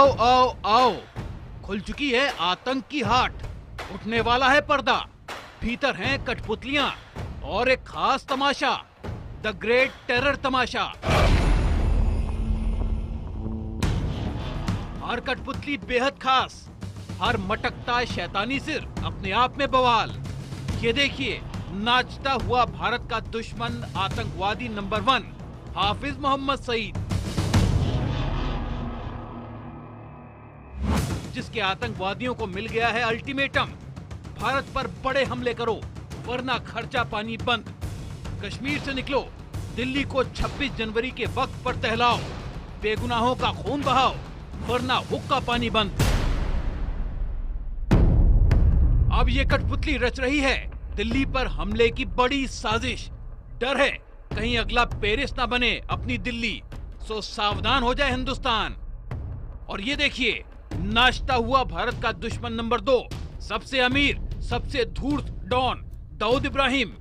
आओ आओ आओ, खुल चुकी है आतंक की हाट। उठने वाला है पर्दा, भीतर हैं कठपुतलियां और एक खास तमाशा, द ग्रेट टेरर तमाशा। हर कठपुतली बेहद खास, हर मटकता शैतानी सिर अपने आप में बवाल। ये देखिए, नाचता हुआ भारत का दुश्मन आतंकवादी नंबर 1 हाफिज मोहम्मद सईद, जिसके आतंकवादियों को मिल गया है अल्टीमेटम, भारत पर बड़े हमले करो वरना खर्चा पानी बंद। कश्मीर से निकलो, दिल्ली को 26 जनवरी के वक्त पर टहलाओ, बेगुनाहों का खून बहाओ वरना हुक्का पानी बंद। अब ये कठपुतली रच रही है दिल्ली पर हमले की बड़ी साजिश। डर है कहीं अगला पेरिस ना बने अपनी दिल्ली, सो सावधान हो जाए हिंदुस्तान। और ये देखिए, नाचता हुआ भारत का दुश्मन नंबर 2, सबसे अमीर, सबसे धूर्त डॉन दाऊद इब्राहिम,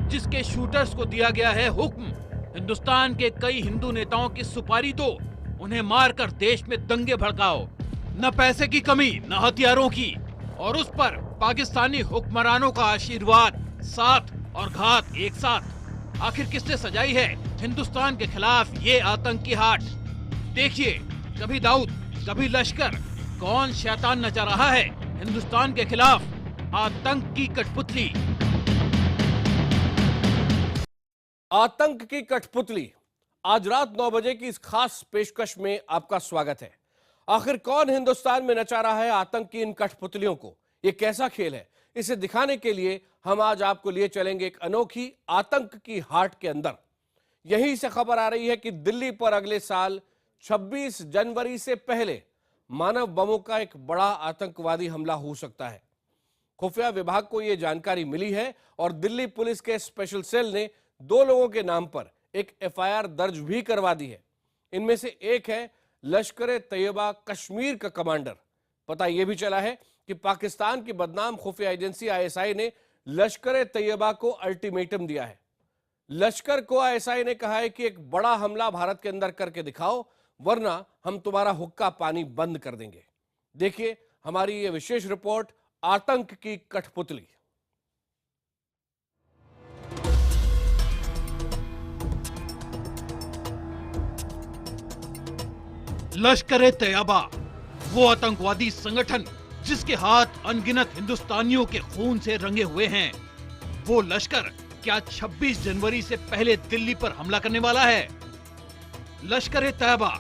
जिसके शूटर्स को दिया गया है हुक्म हिंदुस्तान के कई हिंदू नेताओं की सुपारी दो, उन्हें मारकर देश में दंगे भड़काओ। न पैसे की कमी न हथियारों की, और उस पर पाकिस्तानी हुक्मरानों का आशीर्वाद, साथ और घात एक साथ। आखिर किसने सजाई है हिंदुस्तान के खिलाफ ये आतंक की हाट? देखिए, कभी दाऊद कभी लश्कर, कौन शैतान नचा रहा है हिंदुस्तान के खिलाफ आतंक की कठपुतली। आतंक की कठपुतली, आज रात 9 बजे की इस खास पेशकश में आपका स्वागत है। आखिर कौन हिंदुस्तान में नचा रहा है आतंक की इन कठपुतलियों को? ये कैसा खेल है, इसे दिखाने के लिए हम आज आपको लिए चलेंगे एक अनोखी आतंक की हाट के अंदर। यहीं से खबर आ रही है कि दिल्ली पर अगले साल 26 जनवरी से पहले मानव बमों का एक बड़ा आतंकवादी हमला हो सकता है। खुफिया विभाग को यह जानकारी मिली है और दिल्ली पुलिस के स्पेशल सेल ने 2 लोगों के नाम पर एक FIR दर्ज भी करवा दी है। इनमें से एक है लश्कर-ए-तैयबा कश्मीर का कमांडर। पता यह भी चला है कि पाकिस्तान की बदनाम खुफिया एजेंसी ISI ने लश्कर-ए-तैयबा को अल्टीमेटम दिया है। लश्कर को ISI ने कहा है कि एक बड़ा हमला भारत के अंदर करके दिखाओ वरना हम तुम्हारा हुक्का पानी बंद कर देंगे। देखिए हमारी ये विशेष रिपोर्ट, आतंक की कठपुतली। लश्कर-ए-तैयबा, वो आतंकवादी संगठन जिसके हाथ अनगिनत हिंदुस्तानियों के खून से रंगे हुए हैं। वो लश्कर क्या 26 जनवरी से पहले दिल्ली पर हमला करने वाला है? लश्कर-ए-तैयबा,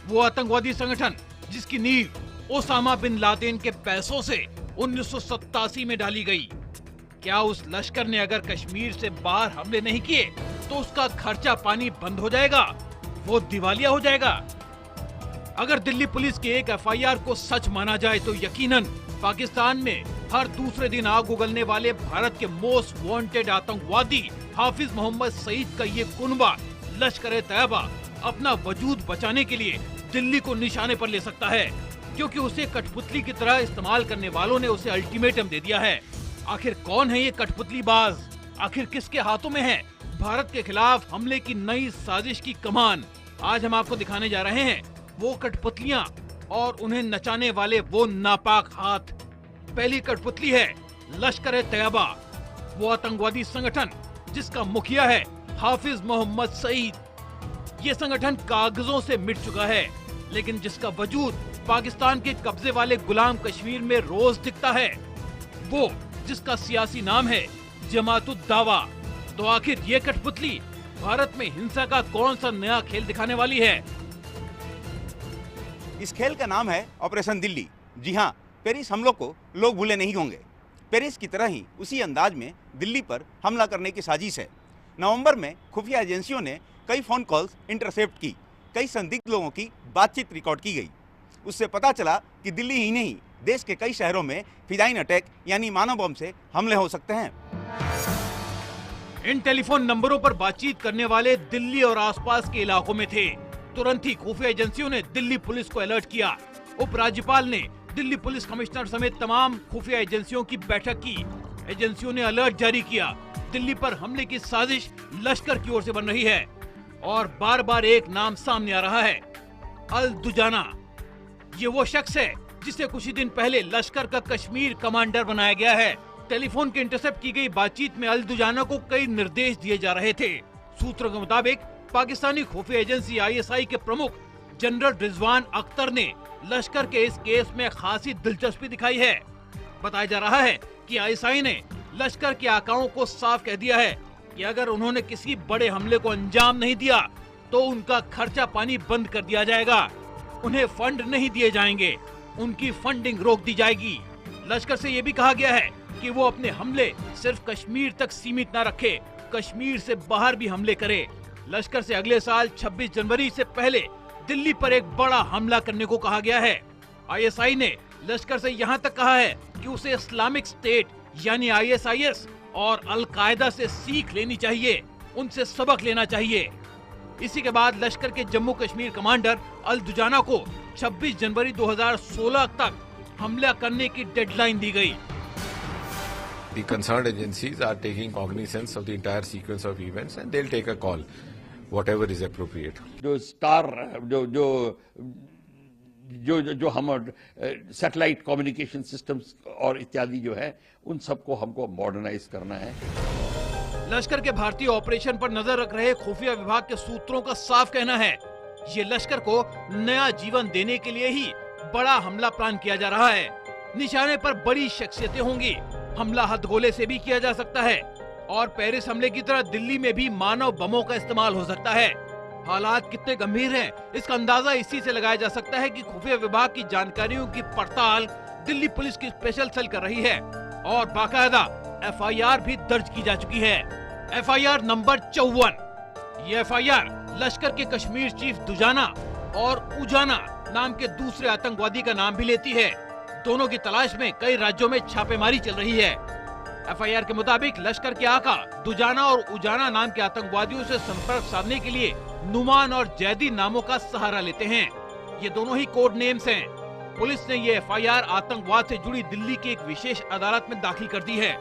वो आतंकवादी संगठन जिसकी नींव ओसामा बिन लादेन के पैसों से 1987 में डाली गई। क्या उस लश्कर ने अगर कश्मीर से बाहर हमले नहीं किए तो उसका खर्चा पानी बंद हो जाएगा, वो दिवालिया हो जाएगा? अगर दिल्ली पुलिस के एक FIR को सच माना जाए तो यकीनन पाकिस्तान में हर दूसरे दिन आग उगलने वाले भारत के मोस्ट वांटेड आतंकवादी हाफिज मोहम्मद सईद का ये कुनबा लश्कर-ए-तैयबा अपना वजूद बचाने के लिए दिल्ली को निशाने पर ले सकता है, क्योंकि उसे कठपुतली की तरह इस्तेमाल करने वालों ने उसे अल्टीमेटम दे दिया है। आखिर कौन है ये कठपुतली बाज? आखिर किसके हाथों में है भारत के खिलाफ हमले की नई साजिश की कमान? आज हम आपको दिखाने जा रहे हैं वो कठपुतलियां और उन्हें नचाने वाले वो नापाक हाथ। पहली कठपुतली है लश्कर-ए-तैयबा, वो आतंकवादी संगठन जिसका मुखिया है हाफिज मोहम्मद सईद। ये संगठन कागजों से मिट चुका है, लेकिन जिसका वजूद पाकिस्तान के कब्जे वाले गुलाम कश्मीर में रोज दिखता है, वो जिसका सियासी नाम है जमात-उद-दावा। तो आखिर ये कठपुतली भारत में हिंसा का कौन सा नया खेल दिखाने वाली है? इस खेल का नाम है ऑपरेशन दिल्ली। जी हाँ, पेरिस हमलों को लोग भूले नहीं होंगे। पेरिस की तरह ही उसी अंदाज में दिल्ली पर हमला करने की साजिश है। नवंबर में खुफिया एजेंसियों ने कई फोन कॉल्स इंटरसेप्ट की, कई संदिग्ध लोगों की बातचीत रिकॉर्ड की गई। उससे पता चला कि दिल्ली ही नहीं, देश के कई शहरों में फिदाइन अटैक यानी मानव बम से हमले हो सकते हैं। इन टेलीफोन नंबरों पर बातचीत करने वाले दिल्ली और आसपास के इलाकों में थे। तुरंत ही खुफिया एजेंसियों ने दिल्ली पुलिस को अलर्ट किया। उपराज्यपाल ने दिल्ली पुलिस कमिश्नर समेत तमाम खुफिया एजेंसियों की बैठक की। एजेंसियों ने अलर्ट जारी किया। दिल्ली पर हमले की साजिश लश्कर की ओर से बन रही है और बार बार एक नाम सामने आ रहा है, अल दुजाना। ये वो शख्स है जिसे कुछ ही दिन पहले लश्कर का कश्मीर कमांडर बनाया गया है। टेलीफोन के इंटरसेप्ट की गई बातचीत में अल दुजाना को कई निर्देश दिए जा रहे थे। सूत्रों के मुताबिक पाकिस्तानी खुफिया एजेंसी ISI के प्रमुख जनरल रिजवान अख्तर ने लश्कर के इस केस में खासी दिलचस्पी दिखाई है। बताया जा रहा है कि ISI ने लश्कर के आकाओं को साफ कह दिया है कि अगर उन्होंने किसी बड़े हमले को अंजाम नहीं दिया तो उनका खर्चा पानी बंद कर दिया जाएगा, उन्हें फंड नहीं दिए जाएंगे, उनकी फंडिंग रोक दी जाएगी। लश्कर से ये भी कहा गया है कि वो अपने हमले सिर्फ कश्मीर तक सीमित न रखे, कश्मीर से बाहर भी हमले करे। लश्कर से अगले साल 26 जनवरी से पहले दिल्ली पर एक बड़ा हमला करने को कहा गया है। ISI ने लश्कर से यहाँ तक कहा है कि उसे इस्लामिक स्टेट यानी ISIS और अल कायदा से सीख लेनी चाहिए, उनसे सबक लेना चाहिए। इसी के बाद लश्कर के जम्मू कश्मीर कमांडर अल दुजाना को 26 जनवरी 2016 तक हमला करने की डेडलाइन दी गई। The concerned agencies are taking cognizance of the entire sequence of events and they'll take a call, whatever is appropriate. जो स्टार जो हम सैटेलाइट कम्युनिकेशन सिस्टम्स और इत्यादि जो है उन सबको हमको मॉडर्नाइज करना है। लश्कर के भारतीय ऑपरेशन पर नजर रख रहे खुफिया विभाग के सूत्रों का साफ कहना है ये लश्कर को नया जीवन देने के लिए ही बड़ा हमला प्लान किया जा रहा है। निशाने पर बड़ी शख्सियतें होंगी, हमला हथगोले से भी किया जा सकता है और पेरिस हमले की तरह दिल्ली में भी मानव बमों का इस्तेमाल हो सकता है। हालात कितने गंभीर हैं, इसका अंदाजा इसी से लगाया जा सकता है कि खुफिया विभाग की जानकारियों की पड़ताल दिल्ली पुलिस की स्पेशल सेल कर रही है और बाकायदा FIR भी दर्ज की जा चुकी है। FIR number 54। ये FIR लश्कर के कश्मीर चीफ दुजाना और उजाना नाम के दूसरे आतंकवादी का नाम भी लेती है। दोनों की तलाश में कई राज्यों में छापेमारी चल रही है। FIR के मुताबिक लश्कर के आका दुजाना और उजाना नाम के आतंकवादियों से संपर्क साधने के लिए नुमान और जैदी नामों का सहारा लेते हैं। ये दोनों ही कोड नेम्स हैं। पुलिस ने ये FIR आतंकवाद से जुड़ी दिल्ली की एक विशेष अदालत में दाखिल कर दी है।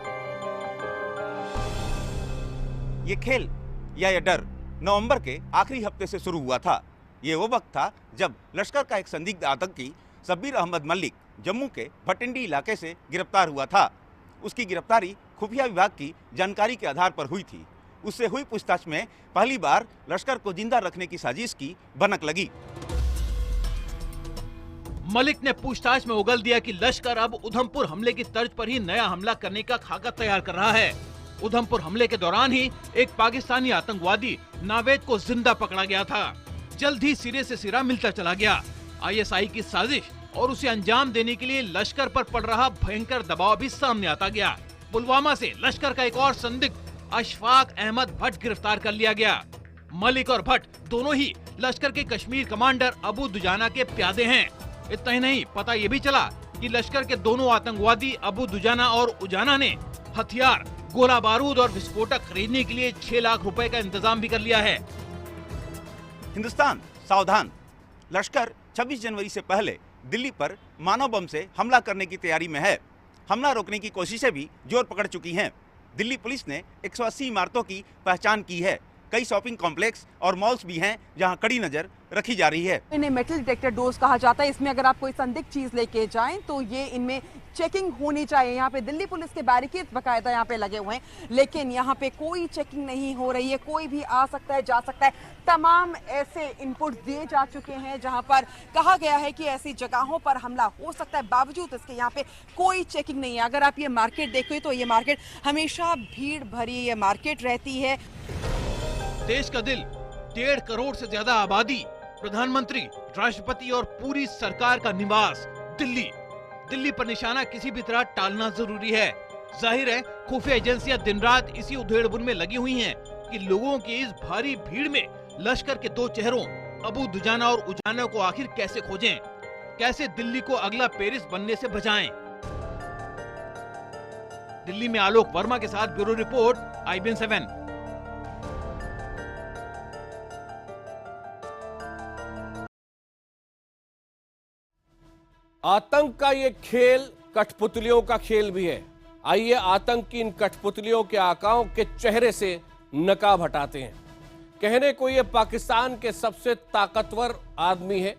ये खेल या ये डर नवंबर के आखिरी हफ्ते से शुरू हुआ था। ये वो वक्त था जब लश्कर का एक संदिग्ध आतंकी शब्बीर अहमद मलिक जम्मू के भटिंडी इलाके से गिरफ्तार हुआ था। उसकी गिरफ्तारी खुफिया विभाग की जानकारी के आधार पर हुई थी। उससे हुई पूछताछ में पहली बार लश्कर को जिंदा रखने की साजिश की भनक लगी। मलिक ने पूछताछ में उगल दिया कि लश्कर अब उधमपुर हमले की तर्ज पर ही नया हमला करने का खाका तैयार कर रहा है। उधमपुर हमले के दौरान ही एक पाकिस्तानी आतंकवादी नावेद को जिंदा पकड़ा गया था। जल्द ही सिरे से सिरा मिलता चला गया। ISI की साजिश और उसे अंजाम देने के लिए लश्कर पर पड़ रहा भयंकर दबाव भी सामने आता गया। पुलवामा से लश्कर का एक और संदिग्ध अशफाक अहमद भट्ट गिरफ्तार कर लिया गया। मलिक और भट्ट दोनों ही लश्कर के कश्मीर कमांडर अबू दुजाना के प्यादे हैं। इतना ही नहीं, पता ये भी चला कि लश्कर के दोनों आतंकवादी अबू दुजाना और उजाना ने हथियार, गोला बारूद और विस्फोटक खरीदने के लिए 6 लाख रुपए का इंतजाम भी कर लिया है। हिंदुस्तान सावधान, लश्कर 26 जनवरी से पहले दिल्ली पर मानव बम से हमला करने की तैयारी में है। हमला रोकने की कोशिशें भी जोर पकड़ चुकी हैं। दिल्ली पुलिस ने 180 इमारतों की पहचान की है। कई शॉपिंग कॉम्प्लेक्स और मॉल्स भी हैं जहां कड़ी नजर रखी जा रही है। इन्हें मेटल डिटेक्टर डोज कहा जाता है। इसमें अगर आप कोई संदिग्ध चीज लेके जाएं तो ये इनमें चेकिंग होनी चाहिए। यहाँ पे दिल्ली पुलिस के बैरिकेड बकायदा यहाँ पे लगे हुए हैं, लेकिन यहाँ पे कोई चेकिंग नहीं हो रही है। कोई भी आ सकता है, जा सकता है। तमाम ऐसे इनपुट दिए जा चुके हैं जहाँ पर कहा गया है कि ऐसी जगहों पर हमला हो सकता है, बावजूद इसके यहाँ पे कोई चेकिंग नहीं है। अगर आप ये मार्केट देखो तो ये मार्केट हमेशा भीड़ भरी ये मार्केट रहती है। देश का दिल, 1.5 करोड़ से ज्यादा आबादी, प्रधानमंत्री, राष्ट्रपति और पूरी सरकार का निवास दिल्ली। दिल्ली पर निशाना किसी भी तरह टालना जरूरी है। जाहिर है खुफिया एजेंसियां दिन रात इसी उधेड़-बुन में लगी हुई हैं कि लोगों की इस भारी भीड़ में लश्कर के 2 चेहरों अबू दुजाना और उजाना को आखिर कैसे खोजें, कैसे दिल्ली को अगला पेरिस बनने से बचाएं। दिल्ली में आलोक वर्मा के साथ ब्यूरो रिपोर्ट, IBN 7। आतंक का ये खेल कठपुतलियों का खेल भी है। आइए आतंक की इन कठपुतलियों के आकाओं के चेहरे से नकाब हटाते हैं। कहने को ये पाकिस्तान के सबसे ताकतवर आदमी है,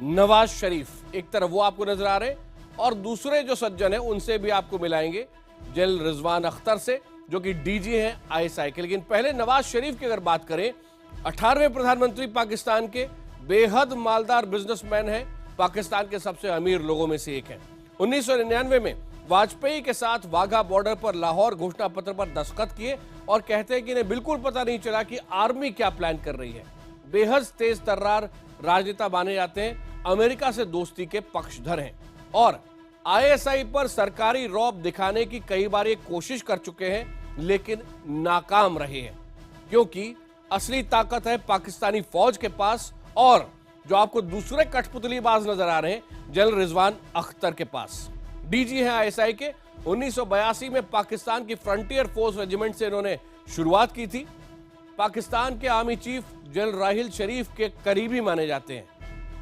नवाज शरीफ, एक तरफ वो आपको नजर आ रहे हैं और दूसरे जो सज्जन है उनसे भी आपको मिलाएंगे, जनरल रिजवान अख्तर से जो कि डीजी हैं आईएसआई के। लेकिन पहले नवाज शरीफ की अगर बात करें, 18वें प्रधानमंत्री पाकिस्तान के, बेहद मालदार बिजनेसमैन हैं, पाकिस्तान के सबसे अमीर लोगों में से एक हैं। 1999 में वाजपेयी के साथ वाघा बॉर्डर पर लाहौर घोषणा पत्र पर दस्तखत किए और कहते हैं कि इन्हें बिल्कुल पता नहीं चला कि आर्मी क्या प्लान कर रही है। बेहद तेज तर्रार राजनेता माने जाते हैं, अमेरिका से दोस्ती के पक्षधर हैं और आईएसआई पर सरकारी रौब दिखाने की कई बार ये कोशिश कर चुके हैं लेकिन नाकाम रहे हैं, क्योंकि असली ताकत है पाकिस्तानी फौज के पास और जो आपको दूसरे कठपुतलीबाज नजर आ रहे हैं जनरल रिजवान अख्तर के पास। डीजी हैं आईएसआई के। 1982 में पाकिस्तान की फ्रंटियर फोर्स रेजिमेंट से इन्होंने शुरुआत की थी। पाकिस्तान के आर्मी चीफ जनरल राहिल शरीफ के करीबी माने जाते हैं।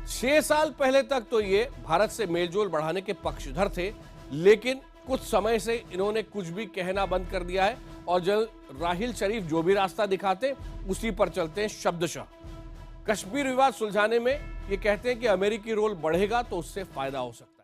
6 साल पहले तक तो ये भारत से मेलजोल बढ़ाने के पक्षधर थे, लेकिन कुछ समय से इन्होंने कुछ भी कहना बंद कर दिया है और जनरल राहिल शरीफ जो भी रास्ता दिखाते उसी पर चलते हैं शब्दशः। कश्मीर विवाद सुलझाने में ये कहते हैं कि अमेरिकी रोल बढ़ेगा तो उससे फायदा हो सकता है।